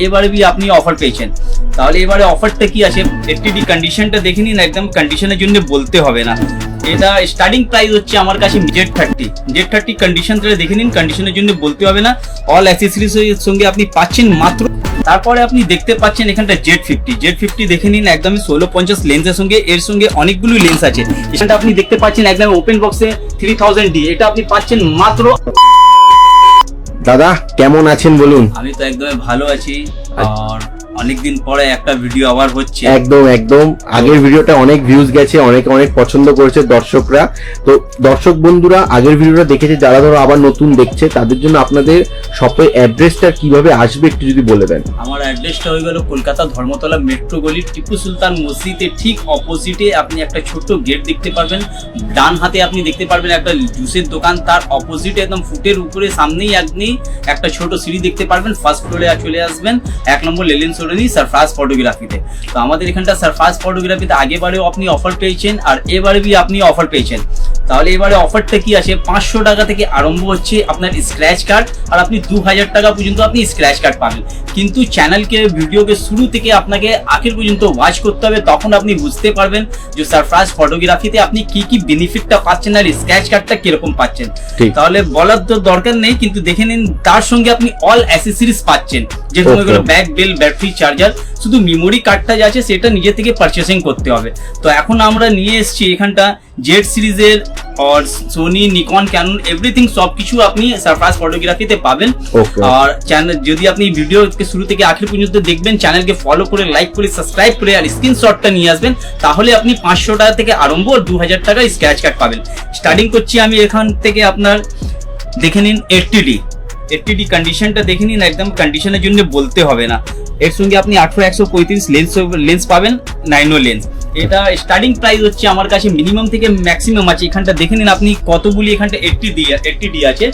এবারে भी আপনি অফার পেয়েছেন, তাহলে এবারে অফারটা কি আছে এফটিডি কন্ডিশনটা দেখে নিন, একদম কন্ডিশনের জন্য বলতে হবে না। এটা স্টার্টিং প্রাইস হচ্ছে আমার কাছে Z30 কন্ডিশনটা দেখে নিন, কন্ডিশনের জন্য বলতে হবে না। অল অ্যাক্সেসরিজ এর সঙ্গে আপনি পাচ্ছেন মাত্র। তারপরে আপনি দেখতে পাচ্ছেন এখানটা Z50 দেখে নিন, একদমই 1650 লেন্সের সঙ্গে, এর সঙ্গে অনেকগুলো লেন্স আছে। এখানটা আপনি দেখতে পাচ্ছেন একদম ওপেন বক্সে 3000D, এটা আপনি পাচ্ছেন মাত্র। দাদা কেমন আছেন বলুন? আমি তো একদম ভালো আছি, আর অনেকদিন পরে একটা ভিডিও আবার হচ্ছে। একদম আগের ভিডিওটা অনেক ভিউজ গেছে, অনেক পছন্দ করেছে দর্শকরা। তো দর্শক বন্ধুরা আগের ভিডিওটা দেখেছে, যারা ধরো আবার নতুন দেখছে তাদের জন্য আপনাদের শপের অ্যাড্রেসটা কিভাবে আসবে একটু যদি বলে দেন। আমার অ্যাড্রেসটা হয়ে গেল কলকাতা ধর্মতলা মেট্রো গলি, টিপু সুলতান মসজিদের ঠিক অপোজিটে আপনি একটা ছোট্ট গেট দেখতে পারবেন। ডান হাতে আপনি দেখতে পারবেন একটা জুসের দোকান, তার অপোজিটে একদম ফুটের উপরে সামনেই আপনি একটা ছোট সিঁড়ি দেখতে পারবেন। ফার্স্ট ফ্লোরে চলে আসবেন, 1 নম্বর লেলেন সরণি সারফাস ফটোগ্রাফিতে। তো আমাদের এখানটা সারফাস ফটোগ্রাফিতে আগেবারেও আপনি অফার পেয়েছেন, আর এবারে भी আপনি অফার পেয়েছেন। তাহলে এবারে অফারটা কি আছে, 500 টাকা থেকে আরম্ভ হচ্ছে আপনার স্ক্র্যাচ কার্ড, আর আপনি 2000 টাকা পর্যন্ত আপনি স্ক্র্যাচ কার্ড পাবেন। কিন্তু চ্যানেলকে ভিডিওকে শুরু থেকে আপনাকে আখের পর্যন্ত ওয়াচ করতে হবে, তখন আপনি বুঝতে পারবেন যে সারফাস ফটোগ্রাফিতে আপনি কি বেনিফিটটা পাচ্ছেন আর স্ক্র্যাচ কার্ডটা কিরকম পাচ্ছেন। তাহলে বলার তো দরকার নেই, কিন্তু দেখে নিন তার সঙ্গে আপনি অল অ্যাক্সেসরিজ পাচ্ছেন, যেরকম এগুলো ব্যাক বেল, ব্যাটারি চার্জার। শুধু মেমোরি কার্ডটা যা আছে সেটা নিজে থেকে পারচেসিং করতে হবে। তো এখন আমরা নিয়ে এসেছি এখানটা জেড সিরিজের और সোনি, নিকন, ক্যানন এভরিথিং সবকিছু আপনি সারফাস ফটোগ্রাফিতে পাবেন। আর চ্যানেল যদি আপনি ভিডিওকে শুরু থেকে আখের পর্যন্ত দেখবেন, চ্যানেলকে ফলো করে, লাইক করে, সাবস্ক্রাইব করে আর স্ক্রিনশটটা নিয়ে আসবেন, তাহলে আপনি 500 টাকা থেকে আরম্ভ 2000 টাকা স্ক্র্যাচ কার্ড পাবেন। স্টার্টিং করছি আমি এখান থেকে, আপনার দেখে নিন এফটিডি কন্ডিশনটা দেখে নিন, একদম কন্ডিশনের জন্য বলতে হবে না। এর সঙ্গে আপনি 18-135 লেন্স পাবেন, 9 লেন্স। এটা স্টার্টিং প্রাইস হচ্ছে আমার কাছে মিনিমাম থেকে ম্যাক্সিমাম আছে। এখানটা দেখে নিন আপনি কতগুলি এখানটা 80D আছে।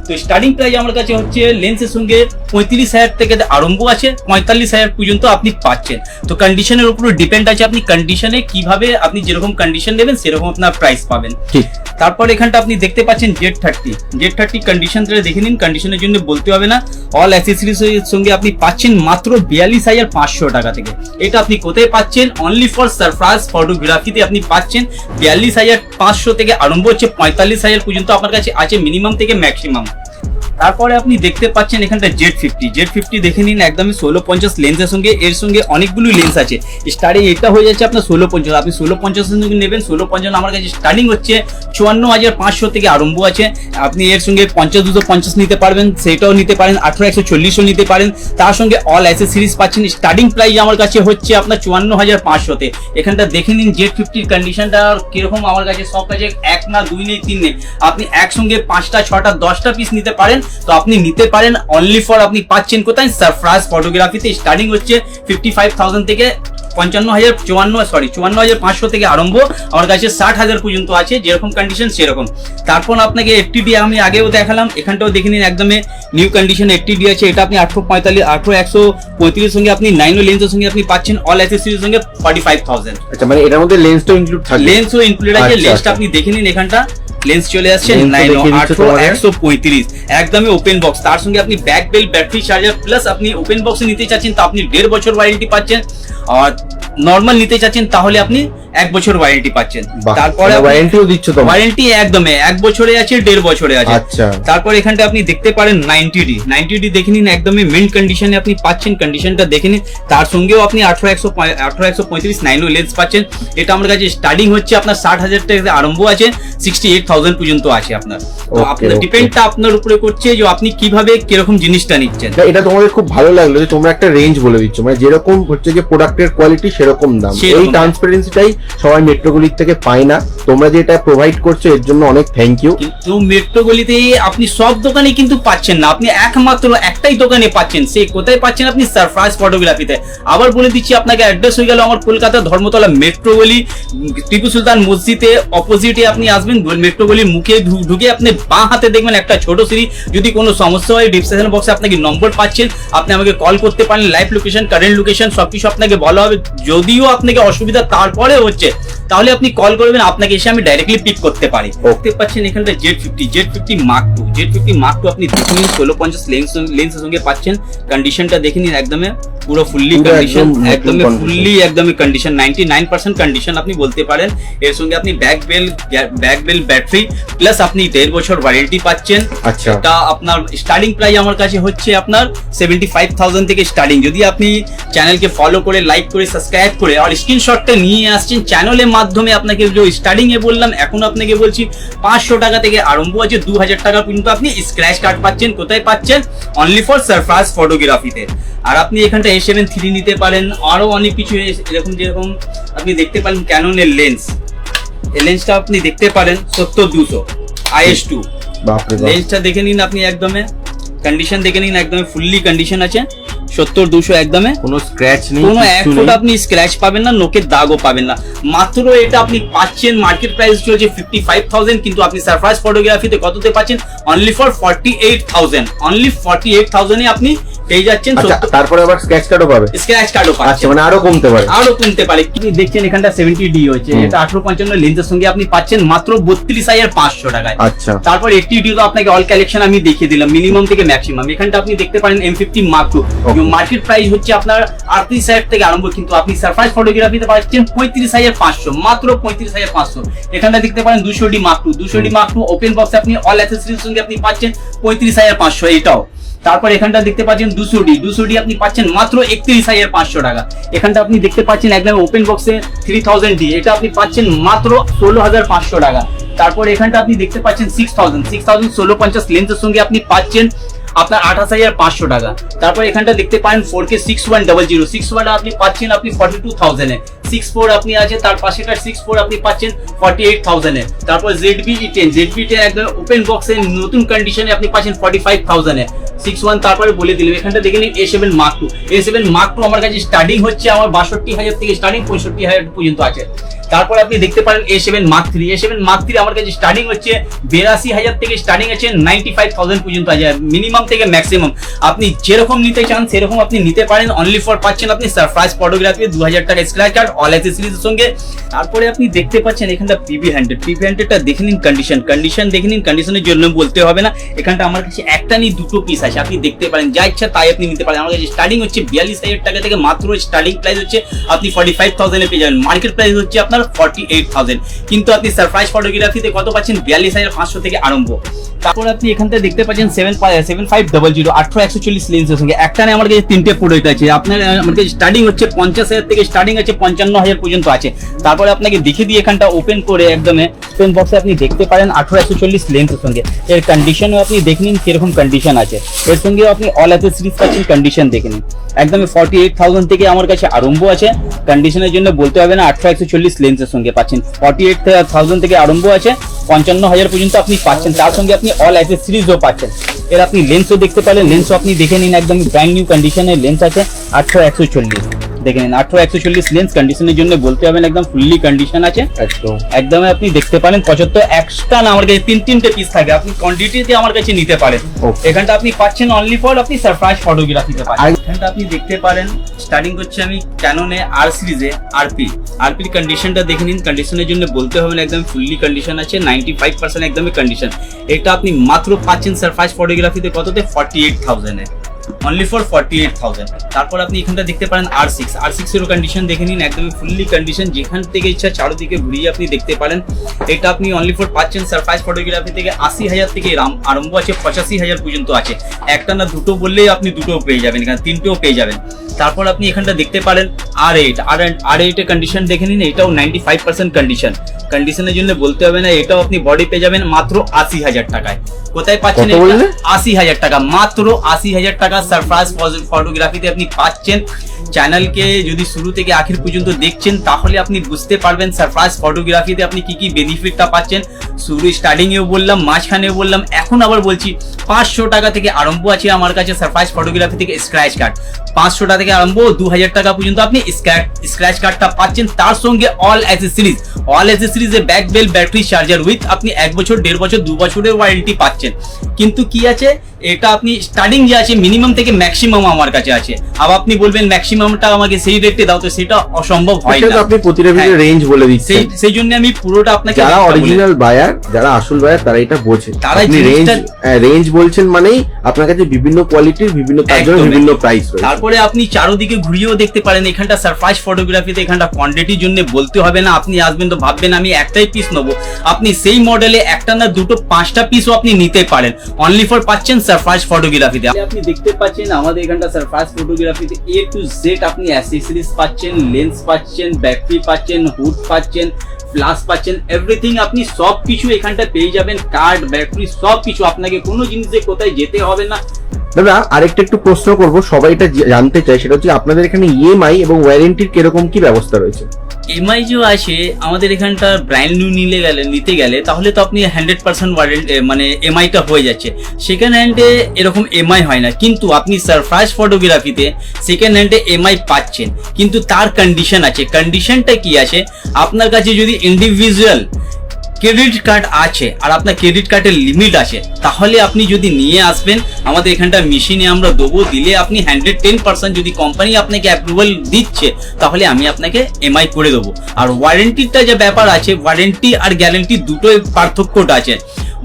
তো স্টার্টিং প্রাইস আমার কাছে হচ্ছে লেন্সের সঙ্গে 35,000 থেকে আরম্ভ আছে, 45,000 পর্যন্ত আপনি পাচ্ছেন। তো কন্ডিশনের উপর ডিপেন্ড আছে, আপনি কন্ডিশনে কিভাবে, আপনি যেরকম কন্ডিশন নেবেন সেরকম আপনার প্রাইস পাবেন। তারপর এখানটা আপনি দেখতে পাচ্ছেন Z30 কন্ডিশনটা দেখে নিন, কন্ডিশনের জন্য বলতে হবে না। অল অ্যাক্সেসরিজ এর সঙ্গে আপনি পাচ্ছেন মাত্র 42,500 টাকা থেকে। এটা আপনি কোথায় পাচ্ছেন, অনলি ফর সারফাস ফটোগ্রাফিতে আপনি পাচ্ছেন 42,500 থেকে আরম্ভ হচ্ছে 45,000 পর্যন্ত আপনার কাছে আছে, মিনিমাম থেকে ম্যাক্সিমাম। তারপরে আপনি দেখতে পাচ্ছেন এখানটা Z50 দেখে নিন, একদমই 1650 লেন্সের সঙ্গে, এর সঙ্গে অনেকগুলো লেন্স আছে। স্টার্টিং এটা হয়ে যাচ্ছে আপনার 1650, আপনি 1650 নেবেন। 1650 আমার কাছে স্টার্টিং হচ্ছে 54,500 থেকে আরম্ভ আছে। আপনি এর সঙ্গে 50-250 নিতে পারবেন, সেটাও নিতে পারেন, 18-140ও নিতে পারেন। তার সঙ্গে অল অ্যাক্সেসরিজ পাচ্ছেন। স্টার্টিং প্রাইস আমার কাছে হচ্ছে আপনার 54,500-তে। এখানটা দেখে নিন Z50 কন্ডিশনটা কিরকম। আমার কাছে সব কাছে 1 না 2 নেই 3 নেই, আপনি একসঙ্গে 5টা 6টা 10টা পিস নিতে পারেন। তো আপনি নিতে পারেন, অনলি ফর আপনি পাচ্ছেন কোথায়, সারফাস ফটোগ্রাফিতে। স্টার্টিং হচ্ছে 55,000 থেকে 54,500 থেকে আরম্ভ, আমার কাছে 60,000 পর্যন্ত আছে, যেরকম কন্ডিশন সেরকম। তারপর আপনাকে এফটিডি আমি আগেও দেখালাম, এখানটাও দেখে নিন একদমই নিউ কন্ডিশন এফটিডি আছে। এটা আপনি 18-135 সঙ্গে আপনি 9 লেন্সের সঙ্গে আপনি পাচ্ছেন, অল অ্যাক্সেসরিজের সঙ্গে 45,000। আচ্ছা, মানে এটার মধ্যে লেন্সটাও ইনক্লুড থাকবে? লেন্সও ইনক্লুড আছে। লেন্সটা আপনি দেখে নিন, এখানটা লেন্স চলে আসছে 18-135, একদমই ওপেন বক্স। তার সঙ্গে আপনি back bell, battery charger, plus আপনি ওপেন বক্সে নিতে চাচ্ছেন তো আপনি 1.5 বছর ওয়ারেন্টি পাচ্ছেন, আর নরমাল নিতে চাচ্ছেন তাহলে আপনি 1 বছর ওয়ারেন্টি পাচ্ছেন। তারপরে ওয়ারেন্টিও দিচ্ছ তো? ওয়ারেন্টি একদমই 1 বছরে আছে, 1.5 বছরে আছে। আচ্ছা। তারপর এখানটা আপনি দেখতে পারেন 90D দেখে নিন, একদমই মিন্ট কন্ডিশনে আপনি পাচ্ছেন। কন্ডিশনটা দেখে নিন। তার সঙ্গেও আপনি 18-135 9 লেন্স পাচ্ছেন। এটা আমার কাছে স্টার্টিং হচ্ছে আপনার 60,000 থেকে আরম্ভ আছে, 68,000 পর্যন্ত আছে আপনার। তো আপনার ডিপেন্ডটা আপনার উপরে করছে যে আপনি কিভাবে কিরকম জিনিসটা নিচ্ছেন। এটা তোমাদের খুব ভালো লাগলো যে তোমরা একটা রেঞ্জ বলে দিচ্ছ, মানে যেরকম হচ্ছে যে প্রোডাক্টের কোয়ালিটি সেরকম দাম। এই ট্রান্সপারেন্সিটাই সবাই মেট্রোগলির থেকে পায় না, তোমরা যে এটা প্রোভাইড করছো এর জন্য অনেক থ্যাংক ইউ। কিন্তু মেট্রোগলিতে আপনি সব দোকানে কিন্তু পাচ্ছেন না, আপনি একমাত্র একটাই দোকানে পাচ্ছেন। সে কোথায় পাচ্ছেন, আপনি সারফাস ফটোগ্রাফিতে। আবার বলে দিচ্ছি আপনাকে, অ্যাড্রেস হয়ে গেল আমার কলকাতা ধর্মতলা মেট্রোগলি, টিপু সুলতান মসজিদে অপোজিটে আপনি আসবেন। মেট্রোগলির মুখে ঢুকে আপনি বাঁ হাতে দেখবেন একটা ছোট সিঁড়ি। যদি কোনো সমস্যা হয় ডিসক্রিপশন বক্সে আপনাকে নম্বর পাচ্ছেন, আপনি আমাকে কল করতে পারেন। লাইভ লোকেশন, কারেন্ট লোকেশন সবকিছু আপনাকে বলা হবে। যদিও আপনাকে অসুবিধা তারপরে হচ্ছে, তাহলে আপনি কল করবেন, আপনাকে এসে আমি ডাইরেক্টলি পিক করতে পারি। দেখতে পাচ্ছেন এখানটা Z50 Mark II আপনি দেখুন 1650 লেন্সের সঙ্গে পাচ্ছেন। কন্ডিশনটা দেখে নিন, একদমই পুরো ফুললি কন্ডিশন, একদমই কন্ডিশন 99% কন্ডিশন আপনি বলতে পারেন। এর সঙ্গে আপনি ব্যাক বেল ব্যাটারি প্লাস আপনি 1.5 বছর ওয়ারেন্টি পাচ্ছেন। আচ্ছা, এটা আপনার স্টার্টিং প্রাইস আমার কাছে হচ্ছে আপনার 75,000 থেকে স্টার্টিং। যদি আপনি চ্যানেলকে ফলো করে, লাইক করে, সাবস্ক্রাইব করে আর স্ক্রিনশটটা নিয়ে আসছেন চ্যানেলের মাধ্যমে, আপনাকে যে স্টার্টিং এ বললাম, এখন আপনাকে বলছি 500 টাকা থেকে আরম্ভ আছে, 2000 টাকা পর্যন্ত আপনি স্ক্র্যাচ কার্ড পাচ্ছেন। কোথায় পাচ্ছেন? অনলি ফর সারফাস ফটোগ্রাফিতে। আর আপনি এখানটা A7 III নিতে পারেন, আরো অনেক কিছু যেরকম আপনি দেখতে পারেন ক্যাননের লেন্স, এই লেন্সটা আপনি দেখতে পারেন 70-200 IS2 লেন্সটা দেখে নিন আপনি, একদমই কন্ডিশন দেখে নিন, একদমই ফুললি কন্ডিশন আছে 70-200, একদমই কোনো স্ক্র্যাচ নেই, কোনো এক ফুট আপনি স্ক্র্যাচ পাবেন না, নোকের দাগও পাবেন না। মাত্র এটা আপনি পাচ্ছেন, মার্কেট প্রাইস চলছে 55,000, কিন্তু আপনি সারফাস ফটোগ্রাফিতে কততে পাচ্ছেন? অনলি ফর 48,000, অনলি 48,000 এ আপনি পেয়ে যাচ্ছেন। তারপরে আবার স্ক্র্যাচ কার্ডও পাবে, স্ক্র্যাচ কার্ডও পাচ্ছেন। আচ্ছা, মানে আরো কমতে পারে, আপনি দেখছেন এখানটা 70D হচ্ছে, এটা 1855 লেন্সের সঙ্গে আপনি পাচ্ছেন মাত্র 32,500 টাকায়। আচ্ছা, তারপর 80D তো আপনাকে অল কালেকশন আমি দেখিয়ে দিলাম, মিনিমাম থেকে ম্যাক্সিমাম। এখানটা আপনি দেখতে পারেন M50 Mark II, market price হচ্ছে আপনার 38,000 থেকে আরম্ভ, কিন্তু আপনি সারফাস ফটোগ্রাফিতে পাচ্ছেন 35,500, মাত্র 35,500। এখানটা দেখতে পারেন 200D Mark II ওপেন বক্সে আপনি অল অ্যাক্সেসরিজ সঙ্গে আপনি পাচ্ছেন 35,500 এটাও। তারপর এখানটা দেখতে পাচ্ছেন 200D আপনি পাচ্ছেন মাত্র 31,500 টাকা। এখানটা আপনি দেখতে পাচ্ছেন একদম ওপেন বক্সে 3000D, এটা আপনি পাচ্ছেন মাত্র 16,500 টাকা। তারপর এখানটা আপনি দেখতে পাচ্ছেন 6,000 1650 লেন্সের সঙ্গে আপনি পাচ্ছেন আপনার 28,500 টাকা। তারপর এখানটা দেখতে পারেন 4K 6100 আপনি পাচ্ছেন আপনি 42,000 এ। 64 আপনি আছে, তার পাশেটা 64 আপনি পাচ্ছেন 48,000 এ। তারপর ZB10 একদম ওপেন বক্সে নতুন কন্ডিশনে আপনি পাচ্ছেন 45,000 এ। 61 তারপরে বলে দিলাম। এখানটা দেখে নিন A7 Mark II আমার কাছে স্টার্টিং হচ্ছে আমার 62,000 থেকে স্টার্টিং 65,000 পর্যন্ত আছে। তারপর আপনি দেখতে পারেন A7 Mark III আমার কাছে স্টার্টিং হচ্ছে 82,000 থেকে স্টার্টিং আছে 95,000 পর্যন্ত আছে, মিনিমাম থেকে ম্যাক্সিমাম। আপনি যেরকম নিতে চান সেরকম আপনি নিতে পারেন। অনলি ফর পাচ্ছেন আপনি সারফাস ফটোগ্রাফি 2000 টাকা স্ক্র্যাচ কার্ড অল অ্যাক্সেসরিজের সঙ্গে। তারপরে আপনি দেখতে পাচ্ছেন এখানটা PV100টা দেখে নিন, কন্ডিশন দেখে নিন, কন্ডিশনের জন্য বলতে হবে না। এখানটা আমার কাছে একটা নেই, দুটো পিস আছে, আপনি দেখতে পারেন, যা ইচ্ছা তাই আপনি নিতে পারেন। আমার কাছে স্টার্টিং হচ্ছে 42,000 টাকা থেকে, মাত্র স্টার্টিং প্রাইস হচ্ছে আপনি 45,000 এ পেয়ে যাবেন। মার্কেট প্রাইস হচ্ছে আপনার 48,000, কিন্তু আপনি সারপ্রাইজ ফটোগ্রাফিতে কত পাচ্ছেন? 42,500 থেকে আরম্ভ। তারপর আপনি এখানটা দেখতে পাচ্ছেন 7500 14140 লেন্সের সঙ্গে একটানে আমার কাছে 3টে প্রোডাক্ট আছে। আপনার আমার কাছে স্টার্টিং হচ্ছে 50,000 থেকে স্টার্টিং আছে 55,000 পর্যন্ত আছে। তারপরে আপনাকে দেখে দিয়ে এখানটা ওপেন করে একদমে ওপেন বক্সে আপনি দেখতে পারেন 18140 লেন্সের সঙ্গে। এর কন্ডিশনও আপনি দেখে নিন কিরকম কন্ডিশন আছে। এর সঙ্গে আপনি অল অ্যাক্সেসরিজ পাচ্ছেন, কন্ডিশন দেখে নিন। একদমই 48,000 থেকে আমার কাছে আরম্ভ আছে। কন্ডিশনের জন্য বলতে হবে না, 18140 লেন্সের সঙ্গে পাচ্ছেন। 48,000 থেকে আরম্ভ আছে, 55,000 পর্যন্ত আপনি পাচ্ছেন। তার সঙ্গে আপনি অল অ্যাক্সেসরিজও পাচ্ছেন। এর আপনি লেন্সও দেখতে পারেন, লেন্সও আপনি দেখে নিন, একদম ব্র্যান্ড নিউ কন্ডিশনের লেন্স আছে 18140 দেখে নিন। 18140 লেন্স কন্ডিশনের জন্য বলতে হবে না, একদম ফুললি কন্ডিশন আছে একদম। আপনি দেখতে পারেন 75 এক্সট্রা না, আমার কাছে 3টে পিস থাকে, আপনি কোয়ান্টিটিতে আমার কাছে নিতে পারেন। এখানটা আপনি পাচ্ছেন অনলি ফর আপনি সারপ্রাইজ ফটোগ্রাফিতে পাচ্ছেন। এখানটা আপনি দেখতে পারেন স্টার্টিং করছে আমি ক্যাননে আর সিরিজে আরপির কন্ডিশনটা দেখে নিন। কন্ডিশনের জন্য বলতে হবে না, একদম ফুললি কন্ডিশন আছে 95% একদমই কন্ডিশন। এটা আপনি মাত্র পাচ্ছেন সারপ্রাইজ ফটোগ্রাফিতে কততে? 48,000 এ, অনলি ফর 48,000। তারপর আপনি এখানটা দেখতে পারেন R6 এর কন্ডিশন দেখে নিন, একদমই ফুললি কন্ডিশন, যেখান থেকে ইচ্ছা চারদিকে ঘুরিয়ে আপনি দেখতে পারেন। এটা আপনি অনলি ফর পাচ্ছেন সারপ্রাইজ ফটোগ্রাফি থেকে 80,000 থেকে আরম্ভ আছে, 85,000 পর্যন্ত আছে। একটা না দুটো বললেই আপনি দুটোও পেয়ে যাবেন, এখানে 3টেও পেয়ে যাবেন। তারপর আপনি এখানটা দেখতে পারেন R8 এর কন্ডিশন দেখে নিন, এটাও 95% কন্ডিশনের জন্য বলতে হবে না। এটাও আপনি বডি পেয়ে যাবেন মাত্র 80,000 টাকায়। কোথায় পাচ্ছেন? 80,000 টাকা, মাত্র 80,000 টাকা সারপ্রাইজ ফটোগ্রাফিতে আপনি পাচ্ছেন। চ্যানেলকে যদি শুরু থেকে আখির পর্যন্ত দেখছেন তাহলে আপনি বুঝতে পারবেন সারপ্রাইজ ফটোগ্রাফিতে আপনি কি কি বেনিফিটটা পাচ্ছেন। শুরু স্টার্টিং এও বললাম, মাঝখানেও বললাম, এখন আবার বলছি 500 টাকা থেকে আরম্ভ আছে আমার কাছে সারপ্রাইজ ফটোগ্রাফি থেকে স্ক্র্যাচ কার্ড। 500 টাকা থেকে আরম্ভ 2000 টাকা পর্যন্ত আপনি স্ক্র্যাচ কার্ডটা পাচ্ছেন। তার সঙ্গে অল অ্যাসেসরিজ এ back bell, battery, charger with আপনি 1 বছর, 1.5 বছর, 2 বছরের ওয়ারেন্টি পাচ্ছেন। কিন্তু কি আছে, এটা আপনি স্টার্টিং যে আছে মিনিমাম থেকে ম্যাক্সিমাম আমার কাছে আছে। আবার আপনি বলবেন ম্যাক্সিমামটা আমাকে সেই রেটে দাও, তো সেটা অসম্ভব হয় না। আপনি প্রতিটা ভিডিও রেঞ্জ বলে দিচ্ছেন, সেই জন্য আমি পুরোটা আপনাকে, যারা অরিজিনাল বায়ার, যারা আসল বায়ার, তারা এটা বোঝে। আপনি রেঞ্জ বলছেন মানেই আপনার কাছে বিভিন্ন কোয়ালিটির, বিভিন্ন তার জন্য বিভিন্ন প্রাইস রয়েছে। তারপরে আপনি চারদিকে ঘুরিয়েও দেখতে পারেন। এখানটা সারপ্রাইজ ফটোগ্রাফিতে এখানটা কোয়ান্টিটির জন্য বলতে হবে না। আপনি আসবেন তো ভাববেন আমি একটাই পিস নেবো, আপনি সেই মডেলে একটা না দুটো 5টা পিসও আপনি নিতে পারেন। অনলি ফর পাচ্ছেন সারপ্রাইজ ফটোগ্রাফিতে। আপনি দেখতে পাচ্ছেন আমাদের এখানটা সারপ্রাইজ ফটোগ্রাফিতে A to Z আপনি অ্যাসেসরিজ পাচ্ছেন, লেন্স পাচ্ছেন, ব্যাটারি পাচ্ছেন, হুড পাচ্ছেন, ফ্লাশ পাচ্ছেন, এভরিথিং আপনি সব কিছু এখানটা পেয়ে যাবেন। কার্ড, ব্যাটারি সব কিছু, আপনাকে কোনো জিনিসে কোথায় যেতে হবে না। দাদা আরেকটা একটু প্রশ্ন করব, সবাই এটা জানতে চায়, সেটা হচ্ছে আপনাদের এখানে ইএমআই এবং ওয়ারেন্টির কিরকম কি ব্যবস্থা রয়েছে? এমআই যে আছে আমাদের এখানটা ব্র্যান্ড নিউ নিতে গেলে তাহলে তো আপনি 100% ওয়ারেন্টি মানে এমআইটা হয়ে যাচ্ছে। সেকেন্ড হ্যান্ডে এরকম এমআই হয় না, কিন্তু আপনি সারপ্রাইজ ফটোগ্রাফিতে সেকেন্ড হ্যান্ডে এমআই পাচ্ছেন, কিন্তু তার কন্ডিশন আছে। কন্ডিশনটা কি আছে, আপনার কাছে যদি ইন্ডিভিজুয়াল ক্রেডিট কার্ড আছে আর আপনার ক্রেডিট কার্ডের লিমিট আছে, তাহলে আপনি যদি নিয়ে আসবেন আমাদের এখানটা মেশিনে আমরা দেবো, দিলে আপনি 110% যদি কোম্পানি আপনাকে অ্যাপ্রুভাল দিচ্ছে তাহলে আমি আপনাকে এমআই করে দেবো। আর ওয়ারেন্টিটা যে ব্যাপার আছে, ওয়ারেন্টি আর গ্যারেন্টি দুটোই পার্থক্যটা আছে।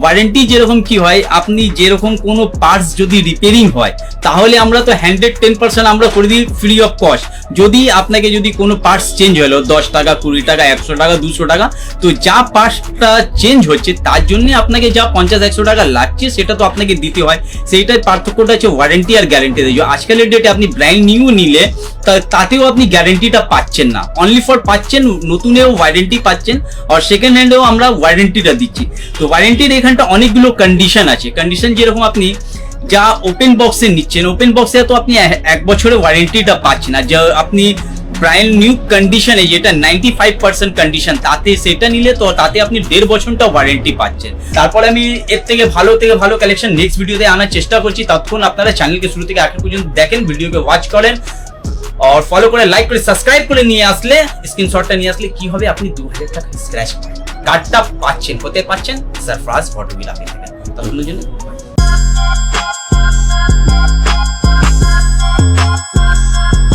ওয়ারেন্টি যেরকম কি হয়, আপনি যেরকম কোনো পার্টস যদি রিপেয়ারিং হয় তাহলে আমরা তো 110% আমরা করে দিই ফ্রি অফ কস্ট। যদি আপনাকে যদি কোনো পার্টস চেঞ্জ হলো 10 টাকা, 20 টাকা, 100 টাকা, 200 টাকা, তো যা পার্টসটা চেঞ্জ হচ্ছে তার জন্য আপনাকে যা 50-100 টাকা লাগছে সেটা তো আপনাকে দিতে হয়। সেইটাই পার্থক্যটা হচ্ছে ওয়ারেন্টি আর গ্যারেন্টি। আজকালের ডেটে আপনি ব্র্যান্ড নিউ নিলে তাতেও আপনি গ্যারেন্টিটা পাচ্ছেন না, অনলি ফর পাচ্ছেন নতুনেও ওয়ারেন্টি পাচ্ছেন, আর সেকেন্ড হ্যান্ডেও আমরা ওয়ারেন্টিটা দিচ্ছি। তো ওয়ারেন্টির এখানটা অনেকগুলো কন্ডিশন আছে। কন্ডিশন যেরকম আপনি যা ওপেন বক্সে নিচ্ছেন, ওপেন বক্সে তো আপনি 1 বছরের ওয়ারেন্টিটা পাচ্ছেন, আর যা আপনি ব্র্যান্ড নিউ কন্ডিশনে যেটা 95% কন্ডিশন, তাতে সেটা নিলে তো তাতে আপনি 1.5 বছরটা ওয়ারেন্টি পাচ্ছেন। তারপরে আমি এর থেকে ভালো কালেকশন নেক্সট ভিডিওতে আনার চেষ্টা করছি। ততক্ষণ আপনারা চ্যানেলকে শুরু থেকে আখের পর্যন্ত দেখেন, ভিডিওকে ওয়াচ করেন আর ফলো করে, লাইক করে, সাবস্ক্রাইব করে নিয়ে আসলে, স্ক্রিনশটটা নিয়ে আসলে কি হবে, আপনি 2000 টাকা স্ক্র্যাচ কার্ডটা পাচ্ছেন। কোথায় পাচ্ছেন? সারপ্রাইজ ফটোগ্রাফি থেকে। ততক্ষণের জন্য